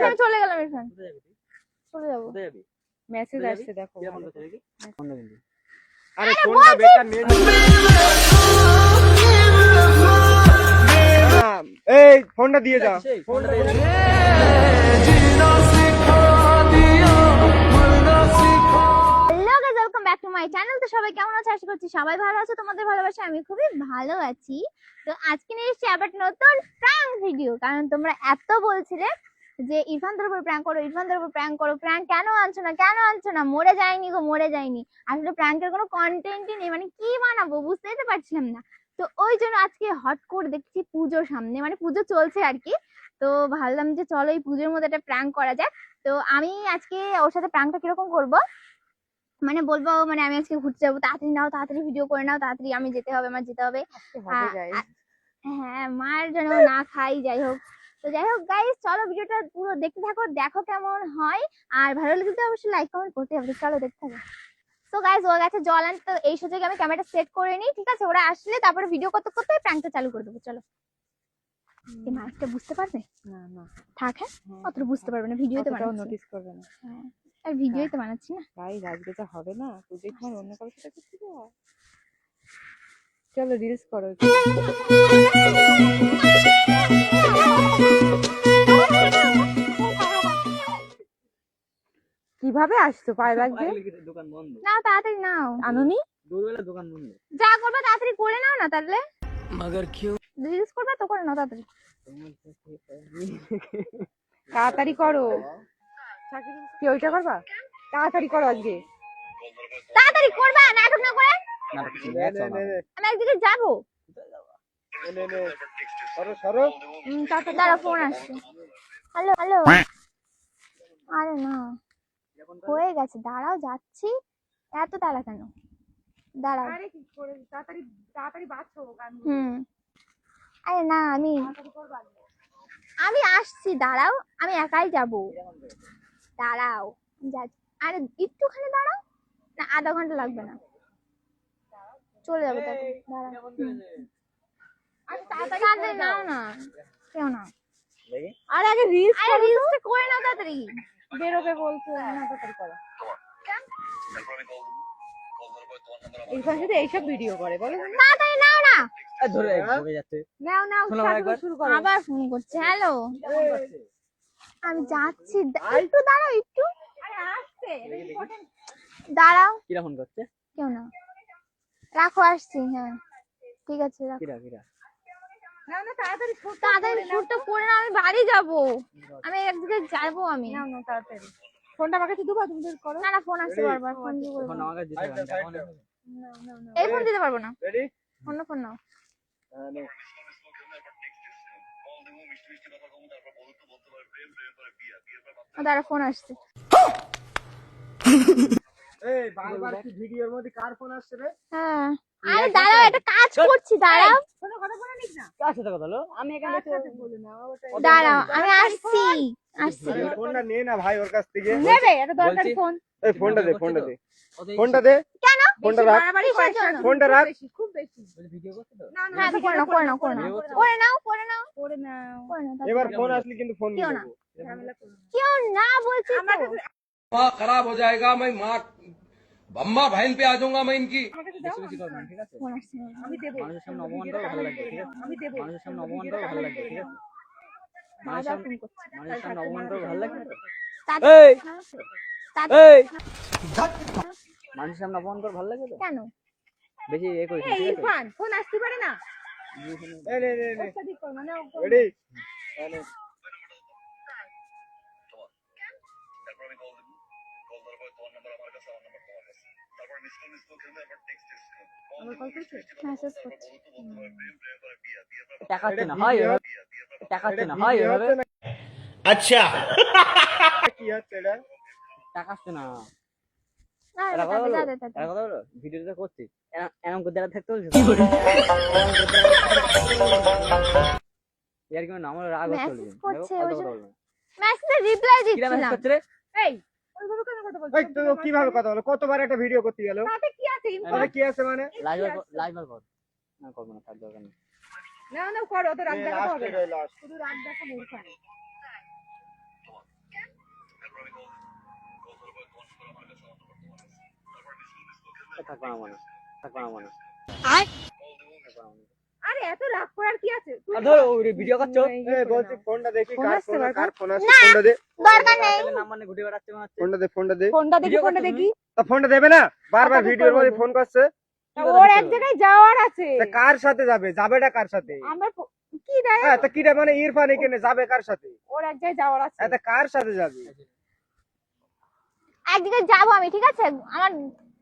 আমি চলে গেলাম ইরফান। চলে যাব। কোথায় যাবি? মেসেজ আসছে দেখো। কি বলতে চাই কি? ফোন দে কিন্তু। আরে ফোনটা বেকার নিয়ে এই ফোনটা দিয়ে যা। ফোনটা দিয়ে দে। Hello guys, welcome back to my channel. তো সবাই কেমন আছো? আশা করছি সবাই ভালো আছো। তোমাদের ভালোবাসা আমি খুবই ভালো আছি। তো আজকে নিয়ে এসেছি আবার নতুন প্র্যাঙ্ক ভিডিও। কারণ তোমরা এত বলছিলে যে ইরফানদের উপর প্র্যাঙ্ক করো, ইরফানদের উপর প্র্যাঙ্ক করো, প্র্যাঙ্ক কেন আনছো না, কেন আনছো না? মরে যায়নি গো, মরে যায়নি। আসলে প্র্যাঙ্কের কোনো কন্টেন্টই নেই, মানে কি বানাবো বুঝতেই তো পারছিলাম না। তো ওই জন্য আজকে হট করে দেখছি পুজোর সামনে, মানে পুজো চলছে আর কি। তো ভাবলাম যে চলো এই পুজোর মধ্যে একটা প্র্যাঙ্ক করা যাক। তো আমি আজকে ওর সাথে প্র্যাঙ্কটা কিরকম করবো মানে বলবো, মানে আমি আজকে ঘুরতে যাবো, তাড়াতাড়ি নাও, তাড়াতাড়ি ভিডিও করে নাও, তাড়াতাড়ি আমি যেতে হবে, আমার যেতে হবে। হ্যাঁ, মার জন্য না খাই, যাই হোক। তো যাই হোক গাইস, চলো ভিডিওটা পুরো দেখতে থাকো, দেখো কেমন হয়। আর ভালো লাগলে তো অবশ্যই লাইক কমেন্ট করতে হবে। চলো দেখতে থাকো। তো গাইস, ও গেছে জল আনতে, তো এই সুযোগে আমি ক্যামেরাটা সেট করে নিই, ঠিক আছে? ওরা আসলে তারপরে ভিডিও করতে করতে প্র্যাঙ্কটা চালু করে দেবো। চলো। এই মাইকটা বুঝতে পারবে? না না থাক, হ্যাঁ অতটা বুঝতে পারবে না, ভিডিওতে বানাচ্ছি। নোটিস করবে না। হ্যাঁ, আর ভিডিওই তো বানাচ্ছি না। গাইস আজকে তো হবে না, তুই তোমার অন্য কারোর সাথে করতে যাও। চলো রিলস করো। কিভাবে আসছো পায়ে ব্যাগ দিয়ে? দোকান বন্ধ। না, তাড়াতাড়ি নাও। আনুনি দুপুরবেলা দোকান বন্ধ। যা করবে তাড়াতাড়ি করে নাও না, তাহলে মগর কিউ? রিলস করবে তো করে নাও তাড়াতাড়ি। তাড়াতাড়ি করো। কি ওইটা করবা? তাড়াতাড়ি করো আজকে। তাড়াতাড়ি করবা, নাটক না করে। নাটক ছিল নে, 100 নে, নে, নে। আমি একদিকে যাবো। নে, নে। সরো সরো। তাড়াতাড়ি দাঁড়া, ফোন আসছে। Hello hello. আরে না, হয়ে গেছে, দাঁড়াও যাচ্ছি। এত তাড়া কেন? দাঁড়াও। আরে কি করে তাড়াতাড়ি তাড়াতাড়ি বাঁচো গান। আরে না, আমি আসছি, দাঁড়াও, আমি একাই যাব। দাঁড়াও, যাচ্ছি। আরে একটুখানি দাঁড়াও না, আধা ঘন্টা লাগবে না, চলে যাবে তাড়াতাড়ি। দাঁড়াও। তাড়াতাড়ি নাও না, কেউ না। দেখি। আরে আগে রিলসটা করে নাও তাড়াতাড়ি। বেরোবে বলছো না, তাড়াতাড়ি করো। এইখানে শুধু এইসব ভিডিও করে বলো। তাড়াতাড়ি নাও না। ধরে ঢুকে যাচ্ছে। নাও নাও, শোনো একবার। শুরু করো। আবার ফোন করছে। হ্যালো, আমি যাচ্ছি, একটু দাঁড়াও, একটু দাঁড়াও। কিরা ফোন করছে? কেউ না, রাখো, আসছি। হ্যাঁ ঠিক আছে, রাখো। কিরা কিরা? নাও না, তাড়াতাড়ি তাড়াতাড়ি শুটটা করে নাও, আমি বাড়ি যাবো, আমি একদিকে যাবো। আমি নাও না তাড়াতাড়ি। ফোনটা আমার কাছে দুবা, তুমি করো। না না, ফোন আসছে বারবার, ফোন দিয়ে বলবো। ফোন আমার কাছে দিতে হবে না, ফোন নাও নাও নাও। এই ফোন দিতে পারবো না, রেডি? অন্য ফোন নাও। দাঁড়া, ফোন আসছে। এই বারবার কি ভিডিওর মধ্যে কার ফোন আসছে রে? হ্যাঁ, আরে দাঁড়াও, একটা কাজ করছি, দাঁড়াও। কোনো কথা বলে নিস না। কার সাথে কথা হলো? আমি এখানে বলে না ওটা। দাঁড়াও, আমি আসছি। আরে ফোনটা নে না ভাই ওর কাছ থেকে। নেবে, এটা দরকারি বলছি। ফোন। এই ফোনটা দে, ফোনটা দে। ফোনটা দে। কেন? ফোনটা রাখ। বাড়াবাড়ি কিসের করার জন্য? ফোনটা রাখ। খুব বেশি। ভিডিও করতে তো? না না, হ্যাঁ, তো করে নাও, করে নাও, করে নাও, করে নাও, করে নাও, করে নাও। করে নাও। এবার ফোন আসলে কিন্তু ফোন কেউ দিয়ে না। দেবো। ঝামেলা করো না। কেউ না বলছি আমার তো। কাছে माँ खराब हो जाएगा, मैं माँ अम्मा बहन पे आ जाऊंगा मैं इनकी। আমার কাছে দাও। বেশি করবেন, ঠিক আছে? ফোন আসছে। আমি দেবো। মানুষের সামনে অপমান করা ভালো লাগবে, ঠিক আছে? আমি দেবো। মানুষের সামনে অপমান করা ভালো লাগবে, ঠিক আছে? মানুষের বারবার সামনে ফোন করছে। মানুষের সামনে অপমান করা ভালো লাগবে তো? তাড়াতাড়ি- এই তাড়াতাড়ি- এই মানুষের সামনে অপমান করা ভালো লাগবে তো? কেন? বেশি এ করিস না, এই ঠিক আছে? ইরফান, ফোন আসতে পারে না। এই নে নে নে। অত্যাধিক কর, মানে রেডি? মেসেজ করছে। টাকাচ্ছে না হয় এভাবে, টাকাচ্ছে না হয় এভাবে, अच्छा কি হচ্ছে এটা? টাকাচ্ছে না। না, এটা কথা বলো, তাড়াতাড়ি, এটা তাড়াতাড়ি। কথা বলো, ভিডিওটা করছি, এরকম করে দাঁড়া থাকতে বলছি। ইয়ার কি মানে আমার রাগ হচ্ছে মেসেজ করছে, ওই জন্য বলবো। মেসেজে রিপ্লাই কিরা মেসেজ দিচ্ছিলাম। করছে রে? এই ওইভাবে কেন কথা বলছিস? এই তো কিভাবে কথা বলো? কতবার একটা ভিডিও করতে গেল? তাতে কি আছে ইরফান? তাহলে কি আছে মানে? লাইভ কর। না করবো না, থাক দরকার নেই। না না, করো, অত রাগ দেখাতে হবে না। লাস্ট শুধু রাগ দেখাবো ইরফান। থাকবো না মনে থাকবো না মনে আরে এত রাগ করার কি আছে? তুই ধরো ভিডিও করছো এই বলছি ফোনটা দেখি ফোন কার আসছে ফোন বারবার। কার ফোন আসছে ফোনটা দে দরকার নেই। নাম মানে ঘুরে বেড়াচ্ছে মনে হচ্ছে ফোনটা দে ফোনটা দে ফোনটা দেখি, ভিডিও ফোনটা করছো দেখি। তা ফোনটা দেবে না বারবার কথা তো ভিডিওর মধ্যে বলবো। ফোন করছে ওর এক জায়গায় যাওয়ার আছে। তা কার সাথে যাবে যাবেটা কার সাথে আমার কি দেয়? হ্যাঁ তা কিটা মানে ইরফান এখানে যাবে কার সাথে ওর এক জায়গায় যাওয়ার আছে। তা কার সাথে যাবে একদিকে যাবো আমি, ঠিক আছে? আমার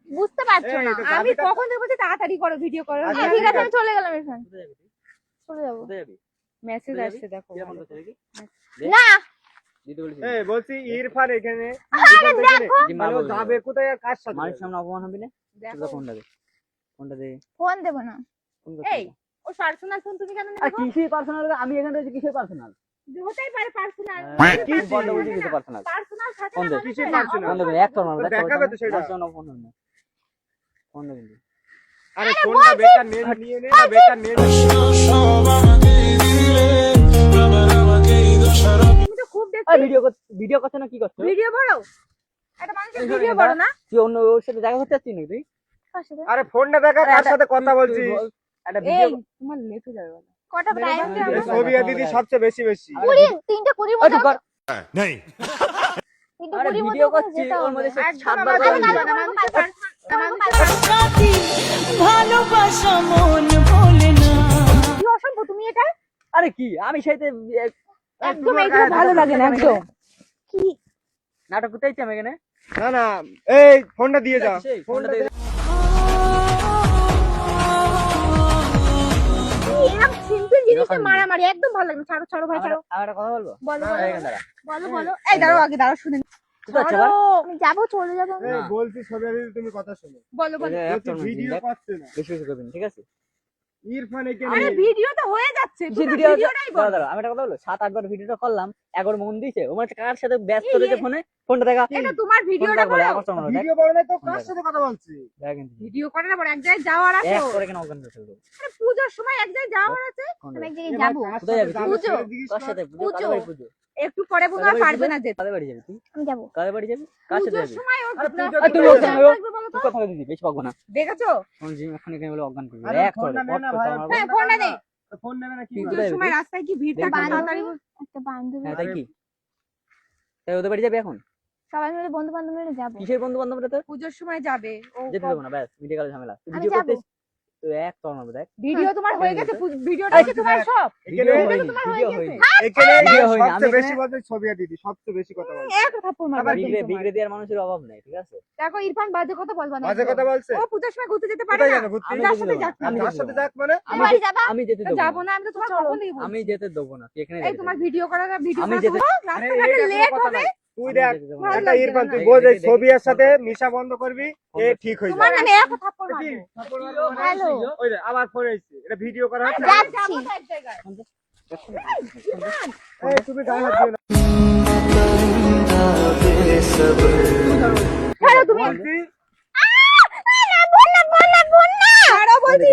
বুঝতে পারছো এই, না। এটা আমি যাবেটা- কখন থেকে বলছি তাড়াতাড়ি করো, ভিডিও করো। আচ্ছা, ঠিক আছে, আমি চলে গেলাম ইরফান, কোথায় যাবি চলে যাবো। কোথায় যাবি মেসেজ কোথায় আসছে দেখো। কি ফোন করছে দেখি না, দিতে বলেছি এই বলছি ইরফান এখানে আরে ইরফান এখানে। দেখো, জি, মা মানে ও বলবে। যাবে কোথায় আর কার সাথে মানুষের সামনে অপমান হবে না দেখো। ফোনটা দে ফোনটা দে ফোন দেবো না। ফোন করতে এই, ও পার্সোনাল ফোন তুমি কেন আর নেবে? কিসের পার্সোনাল আমি এখানে রয়েছি কিসের পার্সোনাল হতেই পারে পার্সোনাল। কি বন্ধ বলছি কিছু পার্সোনাল পার্সোনাল থাকে ফোন না দে মানুষের। কিসের না, পার্সোনাল ফোন দেবে এক তোর মারবে দেখাবে তো সেটা। ফোন দেবে না ফোন দেবে না আরে ফোনটা বেকার নিয়ে নে না বেকার নিয়ে নে। তুমি তো খুব আর দেখছি। ভিডিও করছ না কি করছো ভিডিও বড়, একটা মানুষের ভিডিও বড় না? তুই অন্য ওর সাথে দেখা করতে যাচ্ছিস নাকি তুই কার সাথে? আরে ফোনটা দেখা কার সাথে কথা বলছি একটা ভিডিও এই তোমার লেটে যাবে বলো। কটা বেরোবে টাইম না। দেবো? এই সোভিয়া দিদি সবচেয়ে বেশি বেশি 3:20 ওই মতো, কর नहीं 3:20 ভিডিও মতো করছি যেতে ওর হবে। মধ্যে সে একদম সাতবার আবার করে যাবে ভিডিও। না, মানুষের ভালোবাসা মন বলে না কি অসম্ভব তুমি এটা? আরে কি আমি সেইতে একদম এইগুলো ভালো লাগে না একদম। কি? নাটক করতে চাইছি আমি এখানে না না এই ফোনটা দিয়ে যা সেই ফোনটা দিয়ে দে। এরকম সিম্পল জিনিসে মারামারি একদম ভালো লাগে না। ছাড়ো ছাড়ো ভাই ছাড়ো। আমি একটা কথা বলবো বলো এই বলো এখানে দাঁড়া বলো বলো। এই দাঁড়াও, আগে দাঁড়াও শুনে নি। কোথায় যাচ্ছ আবার? আমি যাবো, চলে যাবো আমি। এই বলছি সোভিয়া দিদি তুমি কথা শোনো বলো বলো। এই যে এক তোর বলছি ভিডিও দেখ, করছে না বেশি বেশি করবি না, ঠিক আছে ইরফান এখানে আরে ভিডিও তো হয়ে যাচ্ছে, কিসের তুমি ভিডিও ভিডিওটাই দাঁড়া বলো। দাঁড়া আমি একটা কথা বলবো 7-8 বার ভিডিওটা করলাম একবার মন দিয়েছে ও মানে কার সাথে ব্যস্ত রয়েছে ফোনে ফোনটা দেখা এটা তোমার ভিডিওটা ফোনটা বলে বলো। আকর্ষণ হলো দেখ ভিডিও বড় না তো কার সাথে কথা বলছি দেখ কিন্তু ভিডিও করে না, বড় এক জায়গায় যাওয়ার আছে। এক করে কেন অজ্ঞান করে ফেলবো আরে পূজোর সময় এক জায়গায় যাওয়ার আছে। ফোন আমি দে। এক জায়গায় যাবো, কোথায় যাবি তুই? পুজো। কার সাথে পুজো পুজো। কাদের বাড়ি পুজো একটু পরে বোধ হয় পারবে না যেতে। কাদের বাড়ি যাবি তুই আমি যাবো। কাদের বাড়ি যাবি কার সাথে পূজোর যাবি সময় ওর আরে পুজো আর তুই তো লোকজন হয়ে হলো। থাকবে বলো তো। তুই কথা দিদি বেশি পাবো না দেখেছো? কোন জিম এখন এখানে বলে অজ্ঞান করবি আরে এক করে ফোনটা নে না ভাই হ্যাঁ, ফোনটা দে। ফোন নেবে না কি তুই করবে? পূজোর সময় রাস্তায় কি ভিড় থাকে, বান্ধবী। তাড়াতাড়ি একটা বান্ধবী, হ্যাঁ তাই কি তাই ওদের বাড়ি যাবি এখন সবাই মিলে বন্ধু বান্ধব মিলে যাবো। কিসের বন্ধু বান্ধবরা তোর পূজোর সময় যাবে। ও যেতে দেবো না ব্যাস ভিডিও কলে ঝামেলা তুই আমি ভিডিও যাবো। করতে তুই এক তোর মারবে দেখ ভিডিও তোমার হয়ে গেছে, ভিডিওটা আরে কি তোমার সব? ভিডিও এখানে হয়নি তোমার ভিডিও হয়ে হয়নি এখানে ভিডিও হয়নি, আমি সবচেয়ে বেশি এখানে- বলছে সোভিয়া দিদি সবচেয়ে বেশি কথা বলছে এক থাপ্পড় মারবে আবার একদম বিগড়ে তোমার। বিগড়ে দেওয়ার মানুষের অভাব নাই ঠিক আছে দেখো ইরফান বাজে কথা বলবা না। বাজে কথা বলছে ও পূজোর সময় ঘুরতে যেতে পারে কোথায় না। যাবে ঘুরতে? আমি যার যেতে সাথে দেবো যাক না, না। আমি যার যেতে সাথে দেবো না। যাক মানে আমি বাড়ি যেতে- যাবা? আমি যেতে দেবো যাবো না না, আমি তো তোমার কখন দেখবো। আমি যেতে দেবো না তুই এখানে এই তোমার ভিডিও করার ভিডিও আমি করা যেতে- তো আরে রাস্তাঘাটে এটা কোনো লেট কথা হবে। না। তুই আমি দেখ যেতে দেবো ভালো না। একটা লাগছে ইরফান না। তুই এই বোঝ এই দেখি, সোভিয়ার সাথে মিশা বন্ধ করবি এ ঠিক হয়ে তোমার যাবে নামে এক থাপ্পড় কি? মারবো। থাপ্পড় মারবো মানে? হ্যালো। ওই যে আবার ফোন এসেছে এটা ভিডিও করা হচ্ছে যাচ্ছি। যাবো তো এক জায়গায়। এই তুমি গায়ে হাত দিও না ছাড়ো তুমি। বলছি ছাড়ো বলছি।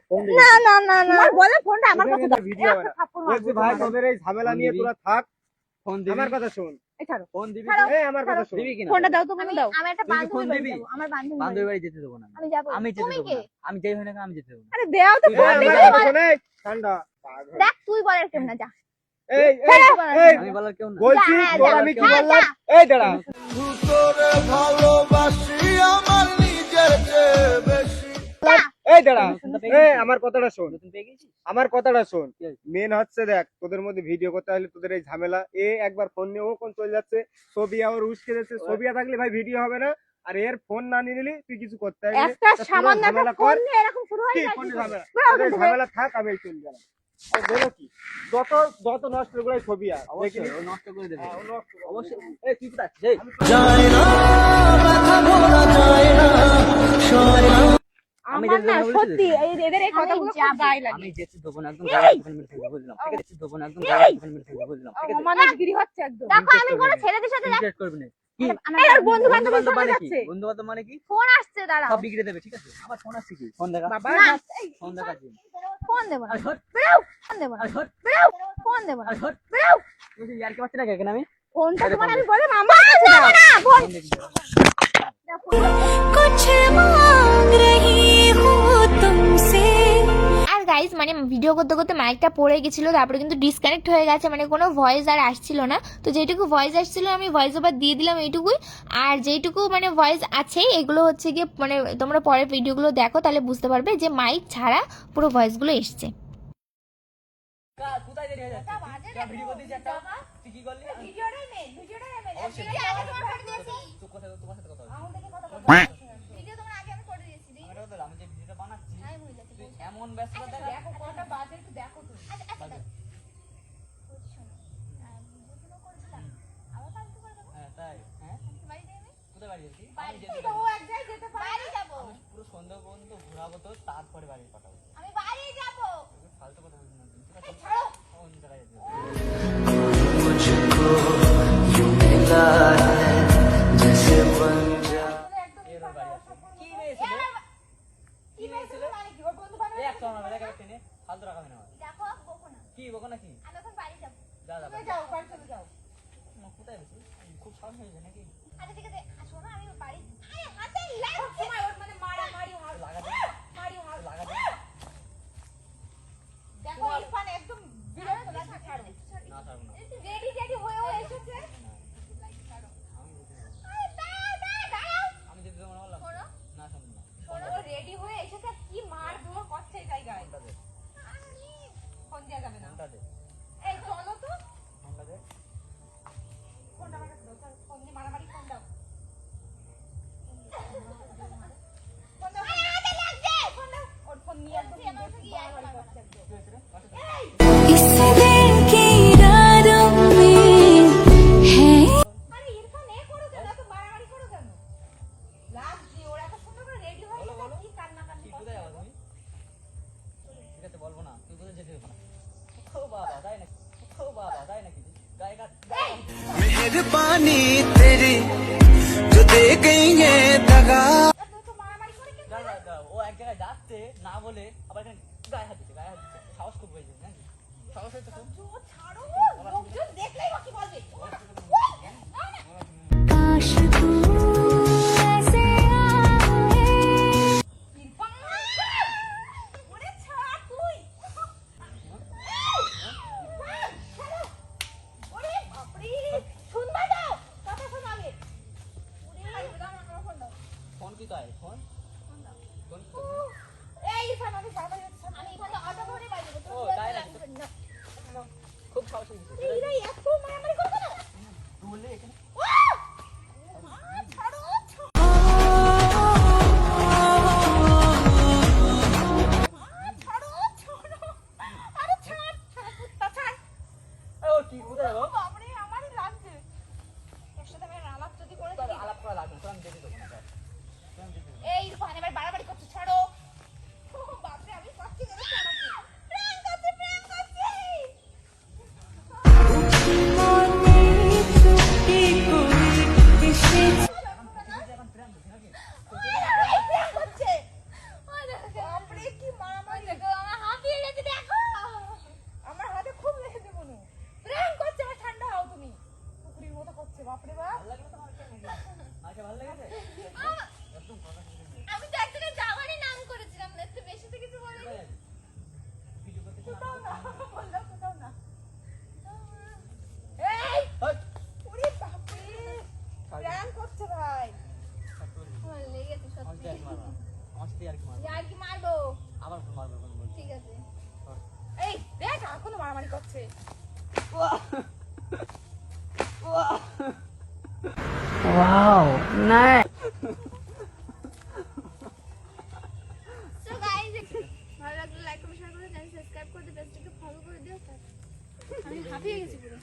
ফোন দিবি। না না না না, তোমার বলে ফোনটা আমার কাছে দাও। ভিডিও একটা থাপ্পড় মারবো বলছি ভাই তোমার। তোদের এই ঝামেলা ফোন নিয়ে দিবি। তোরা থাক ফোন দিবি আমার কথা শোন এই ছাড়ো। ফোন দিবি ছাড়ো। এই আমার কথা শোন দিবি কিনা ফোনটা দাও তো, আমি দাও। আমি একটা তুই কি ফোন বান্ধবী বাড়ি দিবি? যাবো, আমার বান্ধবী বান্ধবীর বাড়ি বাড়ি যেতে দেবো না আমি যাবো। আমি যেতে তুমি দেবো কে? না আমি যাই হয় না কেন আমি যেতে দেবো না আরে দেও তো তুই ফোন এই, দিতে। আমার কথা শোন এই ঠান্ডা পাগল। দেখ তুই বলের কেমন না, যা। এই এই এই আমি বলার কেউ না বলছি যা, তোর যা, আমি কি যা, বললাম যা। এই দাঁড়া এই দাঁড়া এই আমার কথাটা শোন নতুন পেয়ে গেছিস আমার কথাটা শোন কি হয়েছে? মেন হচ্ছে দেখ তোদের মধ্যে ভিডিও করতে হলে তোদের এই ঝামেলা এ একবার ফোন নিয়ে ও কোন চলে যাচ্ছে ছবি আবার উস্কে যাচ্ছে ছবি থাকলে ভাই ভিডিও হবে না আর এর ফোন না নিয়ে নিলি তুই কিছু করতে পারবি না। একটা তা তোরা সামান্য একটা ঝামেলা ফোন কর নিয়ে এরকম শুরু হয়ে কি যায় ফোনে কি করে? ঝামেলা বেরো তোদের ওখান থেকে। ঝামেলা থাক আমি এই চলে গেলাম আর বেরো কি যত যত নষ্ট গুলাই ছবি আর দেখি অবশ্যই ও নষ্ট করে দেবে হ্যাঁ, ও নষ্ট করে। অবশ্যই এই তুই কোথায় এই আমি আমার যেতে না দেবো না বলেছি সত্যি এদের এই আমি কথাগুলো খুব যাবো। গায়ে লাগে। আমি যেতে দেবো না একদম গায়ে দোকান মেরে ফেলবো বুঝলাম ঠিক আছে যেতে দেবো না একদম গায়ে দোকান মেরে ফেলবো বুঝলাম ঠিক আছে অমানবিকগিরি হচ্ছে একদম। দেখো আমি কোনো ছেলেদের সাথে ইনভেস্ট করবি না কি আমার এই ওর বন্ধু বন্ধু বান্ধবের বান্ধব সাথে মানে কি যাচ্ছে। বন্ধু বান্ধব মানে কি ফোন আসছে, দাঁড়াও। সব বিগড়ে দেবে ঠিক আছে আবার ফোন আসছে কি ফোন দেখা বাবা না। ফোন দেখা কি ফোন দেবো না, আর হট ফোন দেবো না, আর হট ফোন দেবো না। আর হট তুই ইয়ার কি পাচ্ছ না কেন আমি ফোনটা তোমার আমি বললাম আমার কাছে দাও। ফোন দেখি कुछ मांग গাইস, মানে ভিডিও করতে করতে মাইকটা পড়ে গেছিল, তারপরে কিন্তু ডিসকানেক্ট হয়ে গেছে, মানে কোনো ভয়েস আর আসছিল না। তো যেটুকু ভয়েস আসছিল আমি ভয়েস ওভার দিয়ে দিলাম এইটুকুই। আর যেইটুকু মানে ভয়েস আছে এগুলো হচ্ছে গিয়ে মানে তোমরা পরের ভিডিওগুলো দেখো, তাহলে বুঝতে পারবে যে মাইক ছাড়া পুরো ভয়েসগুলো এসছে। কোথায় দেরি হয়ে যাচ্ছে? ভিডিও করতে যাচ্ছ তুই কি করলি? ভিডিওটাই নে, ভিডিওটাই নে। অবশ্যই। চুপ কথা তোমার সাথে কথা বলছি। আমার থেকে কথা বল। ভিডিও তোমার আগে আমি করে দিয়েছি। আমি কথা বললাম, আমি যে ভিডিওটা বানাচ্ছি আমি ভুলে গেছি। তুই এমন ব্যস্ততা দেখা। দেখো কটা বাজে একটু দেখো তুমি। আচ্ছা বাজে। বুঝলো করেছিলাম আবার ফালতু করে দেবো হ্যাঁ তাই, হ্যাঁ বাড়ি যাই আমি কোথায় বাড়ি যাচ্ছি? আমি বাড়ি যেতে ও এক জায়গায় যেতে পারে। বাড়ি যাবো আমি পুরো সন্ধ্যা পর্যন্ত ঘোরাবো, তো তারপরে বাড়ি পাঠাবো। আমি বাড়ি যাবো ফালতু কথা বলছি না, ঠিক আছে? ছাড়ো। অন্য জায়গায় যেতে হবে। এর ওর বাড়ি আছে। কি মেয়ে ছিল? কি মেয়ে ছিল? মানে কি ওর বন্ধু বান্ধব? এই একটা আমার মেয়েকে টেনে ফালতু রাখাবে না আমার। দেখো বকো না কি বকো নাকি? আমি এখন বাড়ি যাবো যা যা তুমি যাও, বাড়ি চলে যাও। কোথায় গেছি? খুব সাহস হয়েছে নাকি? আচ্ছা ঠিক আছে শোনো আমি বাড়ি আরে হাতে লাগছে সবসময় ওর মানে মারামারি হাত লাগা দে, মারি হাত। লাগা দে। দেখো ইরফান একদম বিরক্ত লাগছে, ছাড়ো। না ছাড়বো না। রেডি রেডি হয়েও এসেছে। আমি যেতে দেবো না। আরে দাঁড়াও আমি যেতে দেবো না বললাম? শোনো না শুনবো না। ও রেডি হয়ে এসেছে, কি মার ধর করছে এটাই গায়ে। ফোনটা দে, ফোন দেওয়া যাবে না। ফোনটা দে, এই চলো তো। ফোনটা দে। ফোনটা আমার কাছে দাও, চল, ফোন দিয়ে মারামারি ফোন দাও। ফোন দাও, আরে হাতে লাগছে ফোন দাও। ওর ফোন নিয়ে একদম বেশি মারামারি করছে একদম। কি হয়েছে রে? কাছে দে। इस दिल की रारों में है আরে ইরফান এ করো কেন, এত মারামারি করো কেন? লাগছে, ওরা এত সুন্দর করে রেডি হয়ে বলো, গেছে, বলো। কি কান্নাকাটি কি করছে। কোথায় যাবো তুমি? ঠিক আছে বলবো না, তুই কোথায় যেতে দেবো না। ও বাবা তাই নাকি? ও বাবা তাই নাকি? গায়ে গায়ে मेहरबानी तेरी जो दे गई है दगा এত তো মারামারি করে কেন? যা, যা, যা। ও এক জায়গায় যাচ্ছে না বলে আবার এখানে গায়ে হাত দিচ্ছে, গায়ে হাত দিচ্ছে। সাহস খুব হয়েছে নাকি? সাহস হয়েছে খুব? ও ছাড়ো, লোকজন দেখলেই বা কি বলবে? काश तू ऐसे आए ইরফান! ওরে ছাড় তুই! ইরফান, ছাড়ো! ওরে বাপরে! শুনবা দাও, কথা শোন আগে। ওরে, দাও আমার ফোন দাও। ফোন কি তাই? ফোন? ফোন কি তাই? এই ইরফান, আমি বারবার যাচ্ছি। আমি এখানে অটো ধরে বাড়ি যাবো ও গায়ে লাগছে। খুব সাহস হয়েছে। এরা এত মারামারি করবে না? বললে এখানে ছাড়ো, ছাড়ো। ছাড়ো, ছাড়ো। আরে ছাড়, ছাড়, কুত্তা ছাড়। ও কি কোথায় যাবো? বাপরে, আমারই লাগছে। তোর সাথে আমি আর আলাপ যদি করে তোর দিই। আলাপ করা লাগবে না, তোর আমি যেতে দেবো না, চল। তোর আমি যেতে দেবো না। এই ইরফান এবার বাড়াবাড়ি করছে, ছাড়ো। ও বাপরে, আমি পাচ্ছি না ছাড়াতে। প্র্যাঙ্ক করছে, প্র্যাঙ্ক করছে। मौने छुट्टी कोई किसे এখন ট্রেন ধরছি নাকি? এই প্র্যাঙ্ক করছে। বাপরে, কি মারামারি। আমার হাঁপিয়ে গেছে দেখো আমার হাতে খুব লেগেছে মনে। প্র্যাঙ্ক করছে, এবার ঠান্ডা হও তুমি। পুকুরির মতো করছে, বাপরে বাপ। ভালো লাগলো তোমার ট্রেন নাকি? আচ্ছা ভালো লেগেছে? একদম কথা শুনতে নেই। আমি তো এক জায়গায় যাওয়ারই নাম করেছিলাম না, একটু বেশি তো কিছু বলিনি। কোথায় যাবি? ভিডিও করতে কোথাও না? না, বললাম কোথাও না। এই, হাট! ওরে বাপরে, প্র্যাঙ্ক করছে ভাই। আমার লেগেছে আমার সত্যি সাথে আর কি মারবা? আমার সাথে আর কি মারবা? আর কি মারবো? আবার মারবো এখন বলছি। ঠিক আছে এই দেখ, এখনো মারামারি করছে। সো গাইস ভালো লাগলে লাইক কমেন্ট শেয়ার করে চ্যানেল সাবস্ক্রাইব করে দিও, পেজটাকে ফলো করে দিও। আমি হাঁপিয়ে গেছি পুরো।